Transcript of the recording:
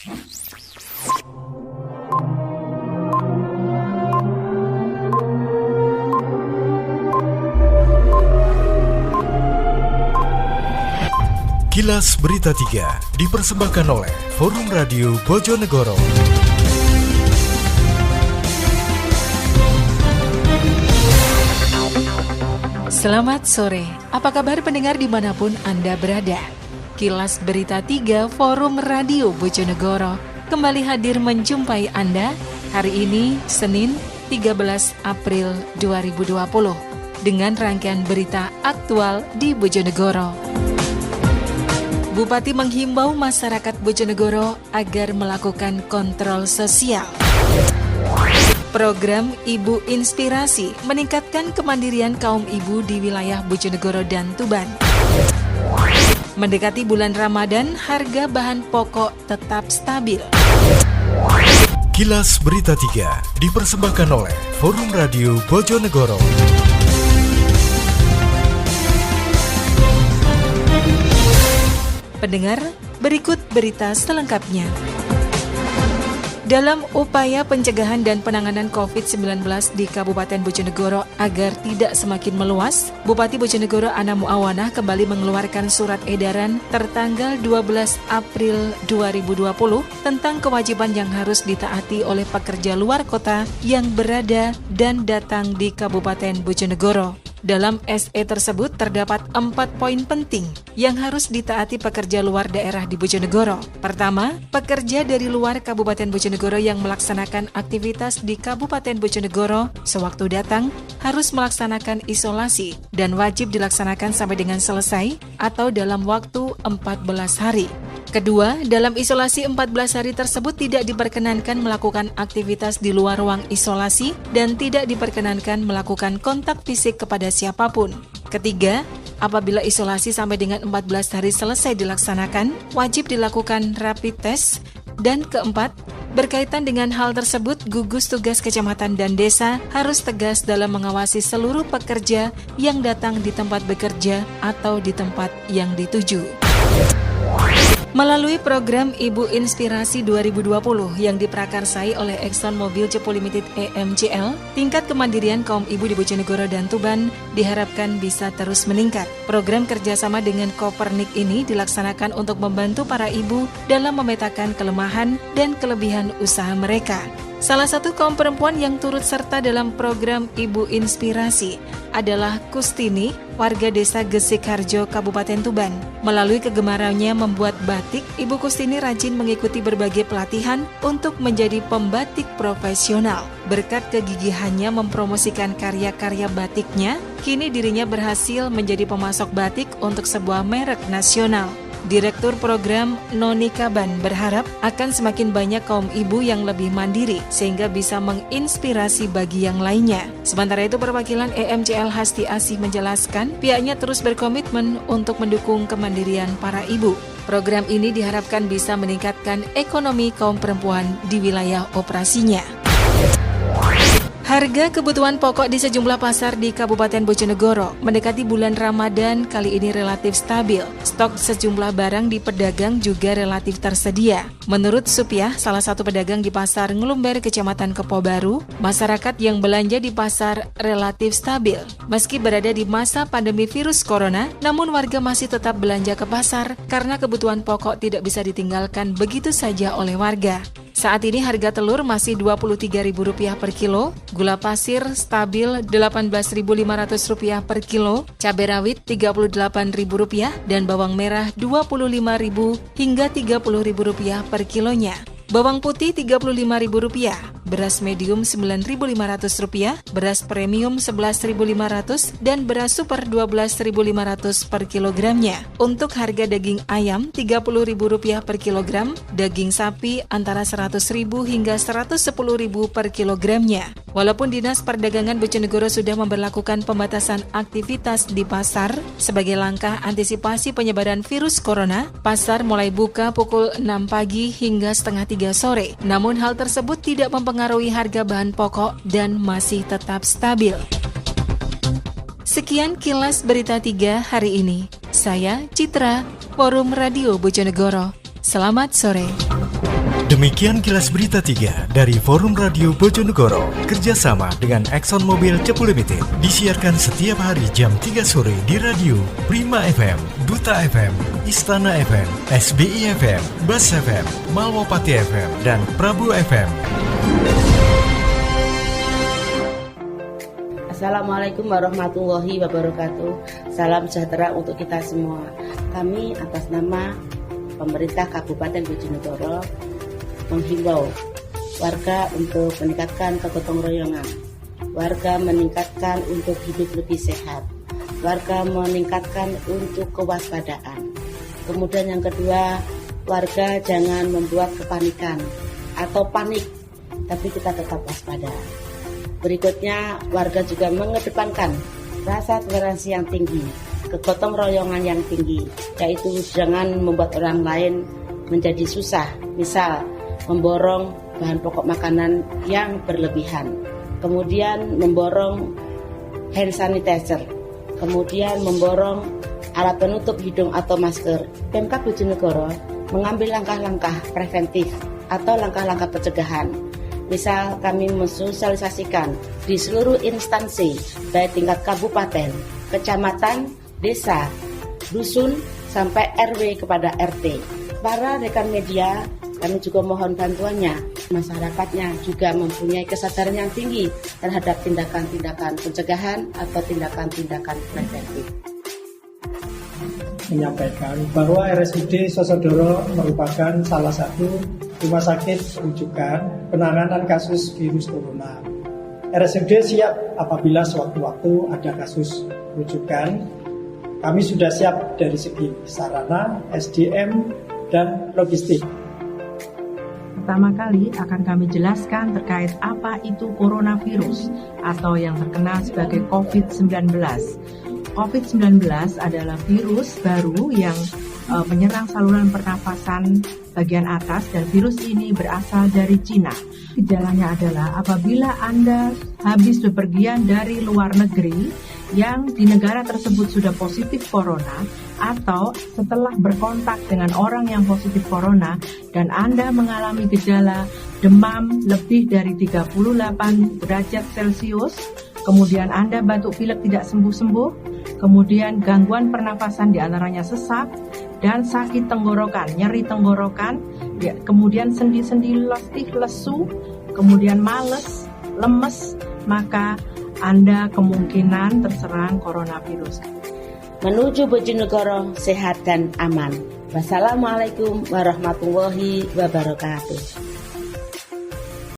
Kilas Berita 3 dipersembahkan oleh Forum Radio Bojonegoro. Selamat sore, apa kabar pendengar dimanapun Anda berada? Kilas Berita 3 Forum Radio Bojonegoro kembali hadir menjumpai Anda hari ini Senin 13 April 2020 dengan rangkaian berita aktual di Bojonegoro. Bupati menghimbau masyarakat Bojonegoro agar melakukan kontrol sosial. Program Ibu Inspirasi meningkatkan kemandirian kaum ibu di wilayah Bojonegoro dan Tuban. Mendekati bulan Ramadan, harga bahan pokok tetap stabil. Kilas Berita 3 dipersembahkan oleh Forum Radio Bojonegoro. Pendengar, berikut berita selengkapnya. Dalam upaya pencegahan dan penanganan COVID-19 di Kabupaten Bojonegoro agar tidak semakin meluas, Bupati Bojonegoro Ana Muawanah kembali mengeluarkan surat edaran tertanggal 12 April 2020 tentang kewajiban yang harus ditaati oleh pekerja luar kota yang berada dan datang di Kabupaten Bojonegoro. Dalam SE tersebut terdapat 4 poin penting yang harus ditaati pekerja luar daerah di Bojonegoro. Pertama, pekerja dari luar Kabupaten Bojonegoro yang melaksanakan aktivitas di Kabupaten Bojonegoro sewaktu datang harus melaksanakan isolasi dan wajib dilaksanakan sampai dengan selesai atau dalam waktu 14 hari. Kedua, dalam isolasi 14 hari tersebut tidak diperkenankan melakukan aktivitas di luar ruang isolasi dan tidak diperkenankan melakukan kontak fisik kepada siapapun. Ketiga, apabila isolasi sampai dengan 14 hari selesai dilaksanakan, wajib dilakukan rapid test. Dan keempat, berkaitan dengan hal tersebut, gugus tugas kecamatan dan desa harus tegas dalam mengawasi seluruh pekerja yang datang di tempat bekerja atau di tempat yang dituju. Melalui program Ibu Inspirasi 2020 yang diprakarsai oleh Exxon Mobil Cepu Limited EMCL, tingkat kemandirian kaum ibu di Bojonegoro dan Tuban diharapkan bisa terus meningkat. Program kerjasama dengan Kopernik ini dilaksanakan untuk membantu para ibu dalam memetakan kelemahan dan kelebihan usaha mereka. Salah satu kaum perempuan yang turut serta dalam program Ibu Inspirasi adalah Kustini, warga desa Gesikharjo, Kabupaten Tuban. Melalui kegemarannya membuat batik, Ibu Kustini rajin mengikuti berbagai pelatihan untuk menjadi pembatik profesional. Berkat kegigihannya mempromosikan karya-karya batiknya, kini dirinya berhasil menjadi pemasok batik untuk sebuah merek nasional. Direktur program Noni Kaban berharap akan semakin banyak kaum ibu yang lebih mandiri sehingga bisa menginspirasi bagi yang lainnya. Sementara itu perwakilan EMCL Hasti Asih menjelaskan pihaknya terus berkomitmen untuk mendukung kemandirian para ibu. Program ini diharapkan bisa meningkatkan ekonomi kaum perempuan di wilayah operasinya. Harga kebutuhan pokok di sejumlah pasar di Kabupaten Bojonegoro mendekati bulan Ramadan kali ini relatif stabil. Stok sejumlah barang di pedagang juga relatif tersedia. Menurut Supiah, salah satu pedagang di pasar Ngelumber, Kecamatan Kepo Baru, masyarakat yang belanja di pasar relatif stabil. Meski berada di masa pandemi virus corona, namun warga masih tetap belanja ke pasar karena kebutuhan pokok tidak bisa ditinggalkan begitu saja oleh warga. Saat ini harga telur masih Rp23.000 per kilo, gula pasir stabil Rp18.500 per kilo, cabai rawit Rp38.000 dan bawang merah Rp25.000 hingga Rp30.000 per kilonya. Bawang putih Rp35.000, beras medium Rp9.500, beras premium Rp11.500 dan beras super Rp12.500 per kilogramnya. Untuk harga daging ayam Rp30.000 per kilogram, daging sapi antara Rp100.000 hingga Rp110.000 per kilogramnya. Walaupun Dinas Perdagangan Bojonegoro sudah memberlakukan pembatasan aktivitas di pasar sebagai langkah antisipasi penyebaran virus corona, pasar mulai buka pukul 6 pagi hingga setengah 3 sore. Namun hal tersebut tidak mempengaruhi harga bahan pokok dan masih tetap stabil. Sekian kilas berita 3 hari ini. Saya Citra, Forum Radio Bojonegoro. Selamat sore. Demikian kilas berita 3 dari Forum Radio Bojonegoro kerjasama dengan ExxonMobil Cepu Limited. Disiarkan setiap hari jam 3 sore di radio Prima FM, Duta FM, Istana FM, SBI FM, Bas FM, Malwapati FM, dan Prabu FM. Assalamualaikum warahmatullahi wabarakatuh. Salam sejahtera untuk kita semua. Kami atas nama pemerintah Kabupaten Bojonegoro menghimbau warga untuk meningkatkan kegotong royongan, warga meningkatkan untuk hidup lebih sehat, warga meningkatkan untuk kewaspadaan. Kemudian yang kedua, warga jangan membuat kepanikan atau panik, tapi kita tetap waspada. Berikutnya, warga juga mengedepankan rasa toleransi yang tinggi, kegotong royongan yang tinggi, yaitu jangan membuat orang lain menjadi susah, misal memborong bahan pokok makanan yang berlebihan, kemudian memborong hand sanitizer, kemudian memborong alat penutup hidung atau masker. Pemkab Bojonegoro mengambil langkah-langkah preventif atau langkah-langkah pencegahan. Misal kami mensosialisasikan di seluruh instansi, baik tingkat kabupaten, kecamatan, desa, dusun, sampai RW kepada RT. Para rekan media, kami juga mohon bantuannya. Masyarakatnya juga mempunyai kesadaran yang tinggi terhadap tindakan-tindakan pencegahan atau tindakan-tindakan preventif. Menyampaikan bahwa RSUD Sosodoro merupakan salah satu rumah sakit rujukan penanganan kasus virus corona. RSUD siap apabila sewaktu-waktu ada kasus rujukan. Kami sudah siap dari segi sarana, SDM, dan logistik. Pertama kali akan kami jelaskan terkait apa itu coronavirus atau yang terkenal sebagai COVID-19. COVID-19 adalah virus baru yang menyerang saluran pernafasan bagian atas dan virus ini berasal dari Cina. Gejalanya adalah apabila Anda habis bepergian dari luar negeri yang di negara tersebut sudah positif corona atau setelah berkontak dengan orang yang positif corona dan Anda mengalami gejala demam lebih dari 38 derajat Celcius, kemudian Anda batuk pilek tidak sembuh-sembuh, kemudian gangguan pernafasan diantaranya sesak dan sakit tenggorokan, nyeri tenggorokan, kemudian sendi-sendi letih, lesu, kemudian males, lemes, maka Anda kemungkinan terserang coronavirus. Menuju Bojonegoro sehat dan aman. Wassalamualaikum warahmatullahi wabarakatuh.